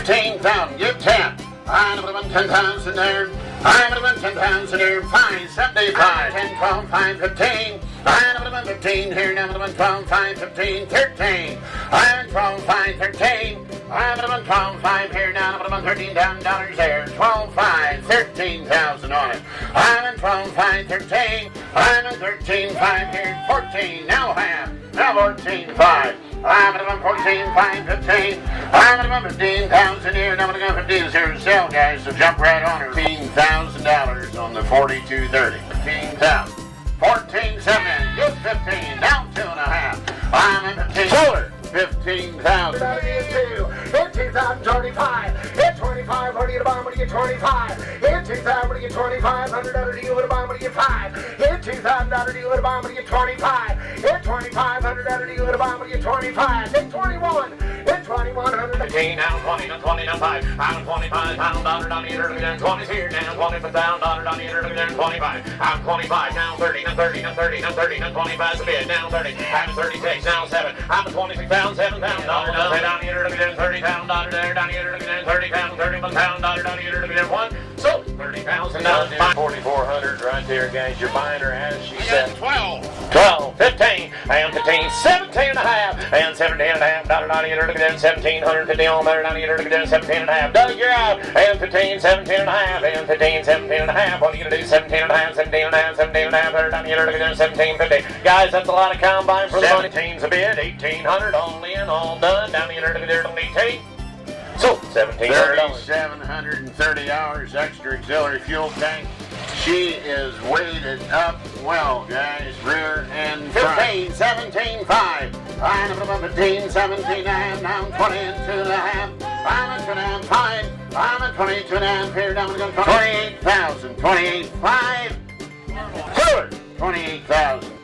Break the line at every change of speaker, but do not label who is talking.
15,000. Give 10. I'm going to win 10,000 there. I'm going to win 10,000 there. 5, 75. 10, 12, 5, 15. I'm going to win 15 here. Now I'm going to win 12, 5, 15, 13. I'm 12, 5, 13. I'm going to win 12, 5 here. Now I'm going to win $13,000 there. 12, 5, 13,000 on it. I'm in 12, 5, 13. I'm in 13, 5 here. 14. Now half. Now 14, 5. I'm going to win 14, 5, 15. I'm going to win 15,000 here. Now I'm going to go 15 here to sell, guys. So jump right on it. $15,000 on the 4230. 15,000. 14, 7. Give 15. Down 2.5. I'm in 15. Solar. 15,000.
Hit 2,025. Hit 25. What do you get a bomb? What do you get 25? Hit 2,000. What do you get 2,500? $100 deal with a bomb. What do you get 5? Hit $2,000 deal with a bomb. What do you get 25? Hit $2,500 deal with a bomb. What do you get 25? Hit 21. Hit 2,100.
15, down 20, down 20, down 5. I'm 25, pound dollar down here, down 20 here, down 20, down dollar down here, down 25. I'm 25, down 30, down 30, down 30, down 30, down 25 a bit, down 30. I'm 36, down 7. I'm 26 pound, $7 down here, down 30 pound dollar there, down here, down 30 pound, $31 down here, down 1. So $30,000 down 4,400 right there, guys. You're buying her as she said.
12.
12, 15, and 15, 17 and a half, and 17 and a half, dollar down here, down 1,750 on there, down here, down 17 and a half. Doug, you're out, and 15, 17 and a half, and 15, 17 and a half. What are you going to do? 17 and a half, 17 and a half, 17 and a half, down here, down 1750. Guys, that's a lot of combine for the money. 17's a bid, 1,800, all in, all done, down here, down 18. So, $1,700.
3,730 hours extra auxiliary fuel tank. She is weighted up well, guys. Rear and front. 15, 17, 5. I'm above 15, 17 and a half, down 20 and 2.5. I'm at 2 and a half, 5. I'm at 22 and a half here, down to 28,000. 28, 5. 28,000.